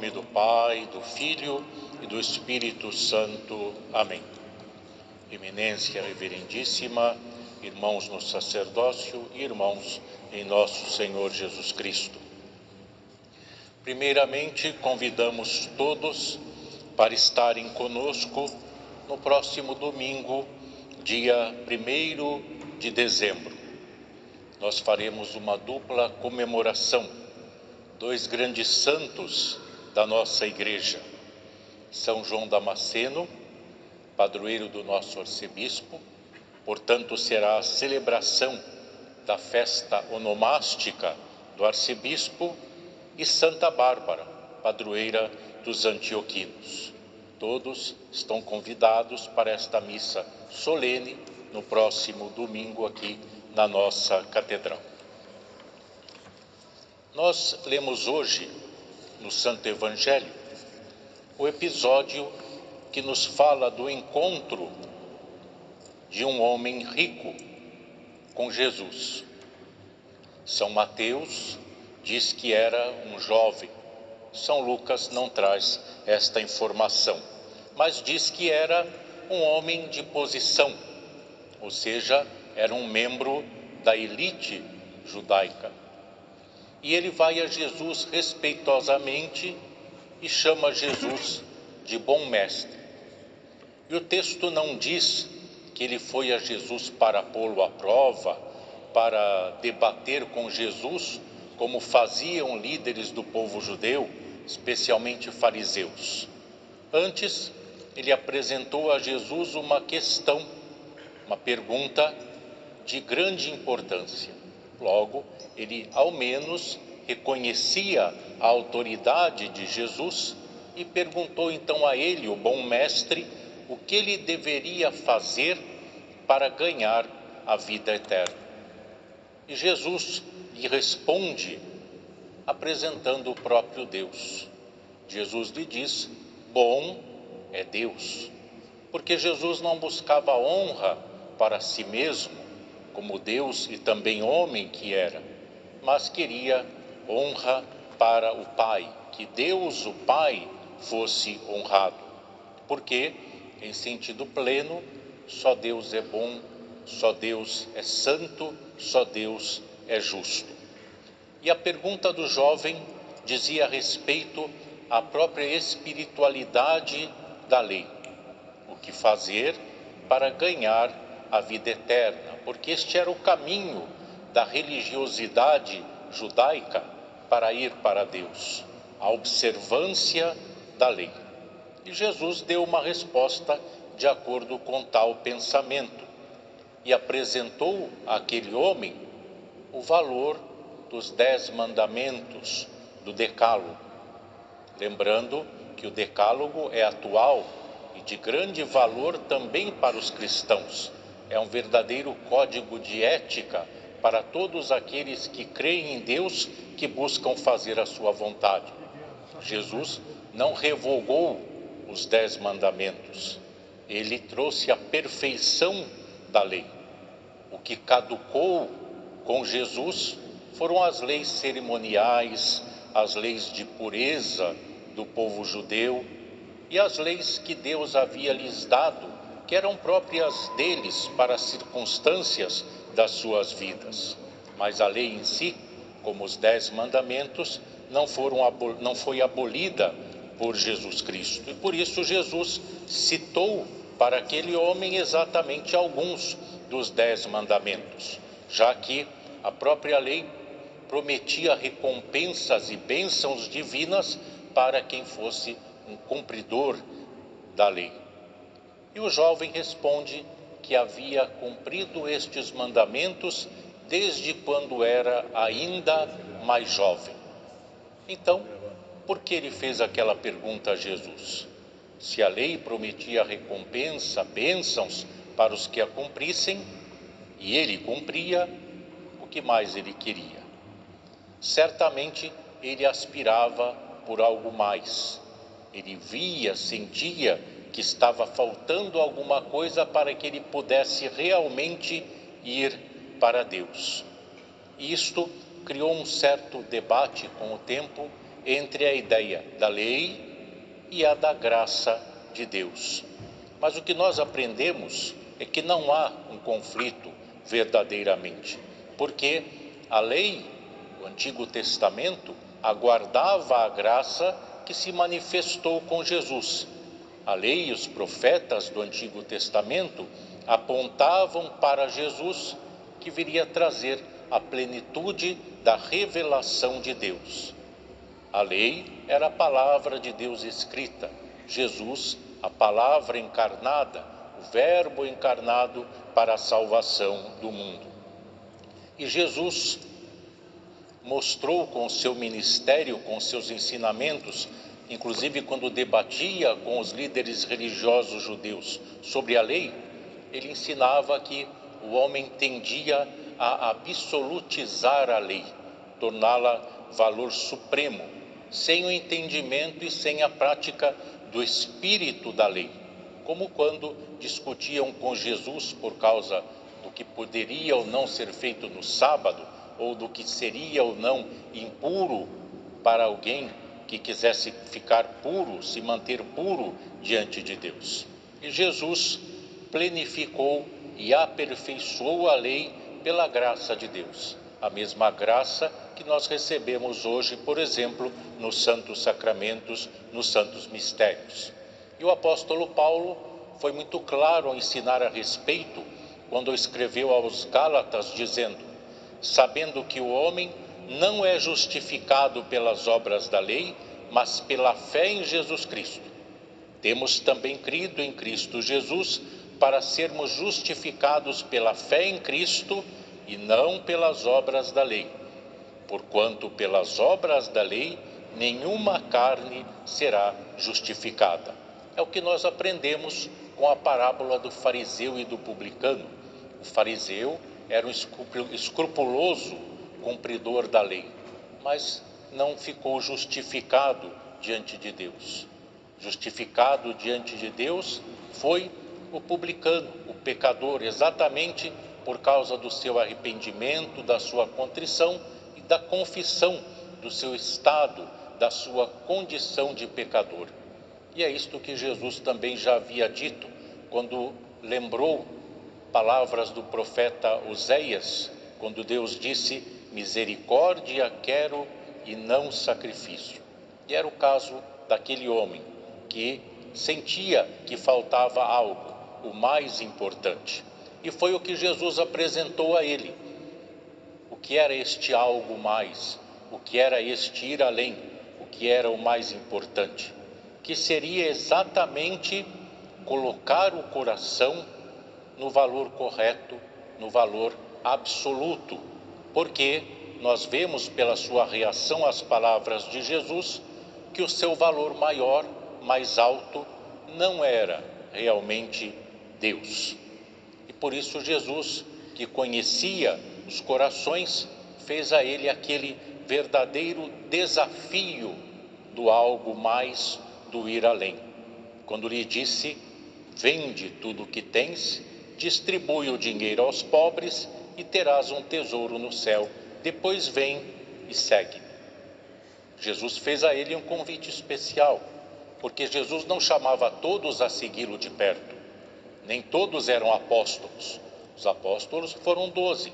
nome do Pai, do Filho e do Espírito Santo. Amém. Eminência reverendíssima, irmãos no sacerdócio e irmãos em nosso Senhor Jesus Cristo. Primeiramente, convidamos todos para estarem conosco no próximo domingo, dia 1º de dezembro. Nós faremos uma dupla comemoração, dois grandes santos da nossa igreja, São João Damasceno, padroeiro do nosso arcebispo, portanto será a celebração da festa onomástica do arcebispo, e Santa Bárbara, padroeira dos antioquinos. Todos estão convidados para esta missa solene no próximo domingo aqui na nossa catedral. Nós lemos hoje, no Santo Evangelho, o episódio que nos fala do encontro de um homem rico com Jesus. São Mateus diz que era um jovem. São Lucas não traz esta informação, mas diz que era um homem de posição, ou seja, era um membro da elite judaica. E ele vai a Jesus respeitosamente e chama Jesus de bom mestre. E o texto não diz que ele foi a Jesus para pô-lo à prova, para debater com Jesus, como faziam líderes do povo judeu, especialmente fariseus. Antes, ele apresentou a Jesus uma questão, uma pergunta de grande importância. Logo, ele ao menos reconhecia a autoridade de Jesus e perguntou então a ele, o bom mestre, o que ele deveria fazer para ganhar a vida eterna. E Jesus lhe responde apresentando o próprio Deus. Jesus lhe diz: bom é Deus, porque Jesus não buscava honra para si mesmo, como Deus e também homem que era, mas queria honra para o Pai, que Deus, o Pai, fosse honrado, porque, em sentido pleno, só Deus é bom, só Deus é santo, só Deus é justo. E a pergunta do jovem dizia respeito à própria espiritualidade da lei. O que fazer para ganhar a vida eterna? Porque este era o caminho da religiosidade judaica para ir para Deus, a observância da lei. E Jesus deu uma resposta de acordo com tal pensamento e apresentou àquele homem o valor dos 10 mandamentos do Decálogo. Lembrando que o Decálogo é atual e de grande valor também para os cristãos. É um verdadeiro código de ética para todos aqueles que creem em Deus, que buscam fazer a sua vontade. Jesus não revogou os 10 mandamentos. Ele trouxe a perfeição da lei. O que caducou com Jesus foram as leis cerimoniais, as leis de pureza do povo judeu e as leis que Deus havia lhes dado, que eram próprias deles para as circunstâncias das suas vidas. Mas a lei em si, como os 10 mandamentos, não foi abolida por Jesus Cristo. E por isso Jesus citou para aquele homem exatamente alguns dos 10 mandamentos, já que a própria lei prometia recompensas e bênçãos divinas para quem fosse um cumpridor da lei. E o jovem responde que havia cumprido estes mandamentos desde quando era ainda mais jovem. Então, por que ele fez aquela pergunta a Jesus? Se a lei prometia recompensa, bênçãos para os que a cumprissem, e ele cumpria, o que mais ele queria? Certamente ele aspirava por algo mais. Ele via, sentia que estava faltando alguma coisa para que ele pudesse realmente ir para Deus. Isto criou um certo debate com o tempo entre a ideia da lei e a da graça de Deus. Mas o que nós aprendemos é que não há um conflito verdadeiramente, porque a lei, o Antigo Testamento, aguardava a graça que se manifestou com Jesus. A lei e os profetas do Antigo Testamento apontavam para Jesus, que viria trazer a plenitude da revelação de Deus. A lei era a palavra de Deus escrita, Jesus, a palavra encarnada, o Verbo encarnado para a salvação do mundo. E Jesus mostrou com o seu ministério, com seus ensinamentos, inclusive quando debatia com os líderes religiosos judeus sobre a lei, ele ensinava que o homem tendia a absolutizar a lei, torná-la valor supremo, sem o entendimento e sem a prática do espírito da lei, como quando discutiam com Jesus por causa do que poderia ou não ser feito no sábado, ou do que seria ou não impuro para alguém que quisesse ficar puro, se manter puro diante de Deus. E Jesus plenificou e aperfeiçoou a lei pela graça de Deus, a mesma graça que nós recebemos hoje, por exemplo, nos santos sacramentos, nos santos mistérios. E o apóstolo Paulo foi muito claro ao ensinar a respeito, quando escreveu aos Gálatas, dizendo: sabendo que o homem não é justificado pelas obras da lei, mas pela fé em Jesus Cristo. Temos também crido em Cristo Jesus para sermos justificados pela fé em Cristo e não pelas obras da lei. Porquanto pelas obras da lei nenhuma carne será justificada. É o que nós aprendemos com a parábola do fariseu e do publicano. O fariseu era um escrupuloso cumpridor da lei, mas não ficou justificado diante de Deus. Justificado diante de Deus foi o publicano, o pecador, exatamente por causa do seu arrependimento, da sua contrição e da confissão do seu estado, da sua condição de pecador. E é isto que Jesus também já havia dito, quando lembrou palavras do profeta Oséias, quando Deus disse: misericórdia quero e não sacrifício. E era o caso daquele homem que sentia que faltava algo, o mais importante. E foi o que Jesus apresentou a ele. O que era este algo mais? O que era este ir além? O que era o mais importante? Que seria exatamente colocar o coração no valor correto, no valor absoluto, porque nós vemos pela sua reação às palavras de Jesus que o seu valor maior, mais alto, não era realmente Deus. E por isso Jesus, que conhecia os corações, fez a ele aquele verdadeiro desafio do algo mais, do ir além, quando lhe disse: vende tudo o que tens, distribui o dinheiro aos pobres e terás um tesouro no céu. Depois vem e segue. Jesus fez a ele um convite especial, porque Jesus não chamava todos a segui-lo de perto. Nem todos eram apóstolos. Os apóstolos foram 12.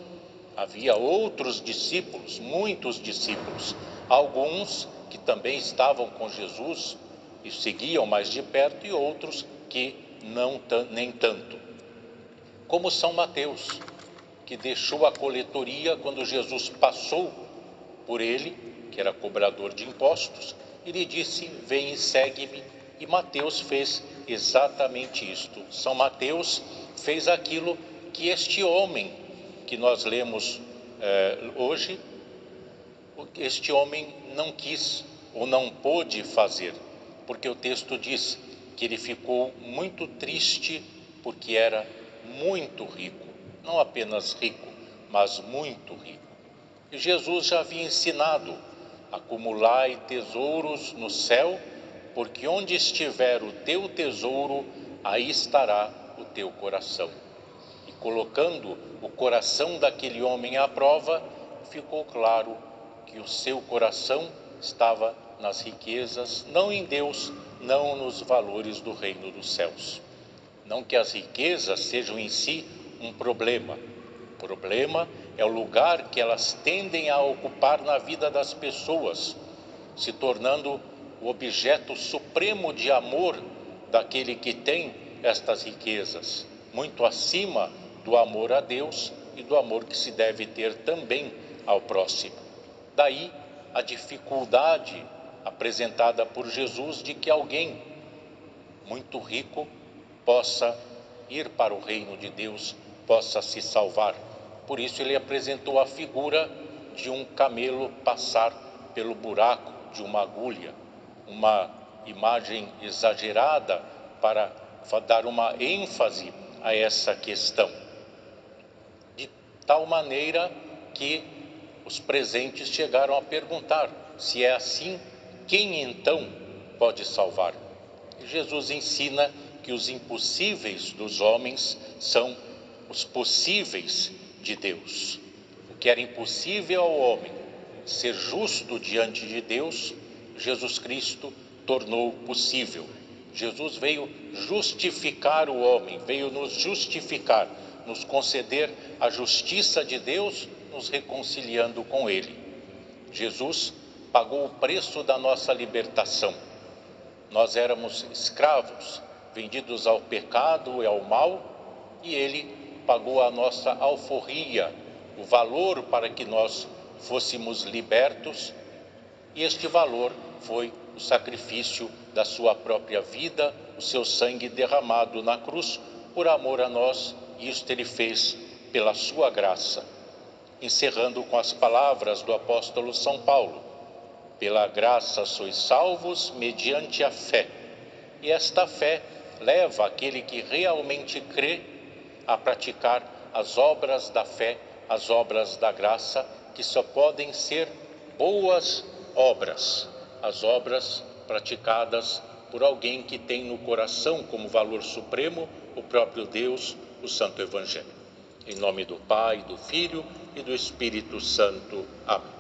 Havia outros discípulos, muitos discípulos, alguns que também estavam com Jesus e seguiam mais de perto, e outros que nem tanto. Como São Mateus, que deixou a coletoria quando Jesus passou por ele, que era cobrador de impostos, e lhe disse: vem e segue-me. E Mateus fez exatamente isto. São Mateus fez aquilo que este homem que nós lemos hoje, este homem não quis ou não pôde fazer, porque o texto diz que ele ficou muito triste porque era muito rico, não apenas rico, mas muito rico. E Jesus já havia ensinado: acumulai tesouros no céu, porque onde estiver o teu tesouro, aí estará o teu coração. E colocando o coração daquele homem à prova, ficou claro que o seu coração estava nas riquezas, não em Deus, não nos valores do reino dos céus. Não que as riquezas sejam em si um problema. O problema é o lugar que elas tendem a ocupar na vida das pessoas, se tornando o objeto supremo de amor daquele que tem estas riquezas, muito acima do amor a Deus e do amor que se deve ter também ao próximo. Daí a dificuldade apresentada por Jesus de que alguém muito rico possa ir para o reino de Deus, possa se salvar. Por isso ele apresentou a figura de um camelo passar pelo buraco de uma agulha, uma imagem exagerada para dar uma ênfase a essa questão, de tal maneira que os presentes chegaram a perguntar: se é assim, quem então pode salvar? E Jesus ensina que os impossíveis dos homens são os possíveis de Deus. O que era impossível ao homem, ser justo diante de Deus, Jesus Cristo tornou possível. Jesus veio justificar o homem, veio nos justificar, nos conceder a justiça de Deus, nos reconciliando com Ele. Jesus pagou o preço da nossa libertação. Nós éramos escravos, vendidos ao pecado e ao mal, e Ele pagou a nossa alforria, o valor para que nós fôssemos libertos, e este valor foi o sacrifício da sua própria vida, o seu sangue derramado na cruz por amor a nós, e isto Ele fez pela sua graça. Encerrando com as palavras do apóstolo São Paulo: pela graça sois salvos mediante a fé. E esta fé leva aquele que realmente crê a praticar as obras da fé, as obras da graça, que só podem ser boas obras, as obras praticadas por alguém que tem no coração como valor supremo o próprio Deus, o Santo Evangelho. Em nome do Pai, do Filho e do Espírito Santo. Amém.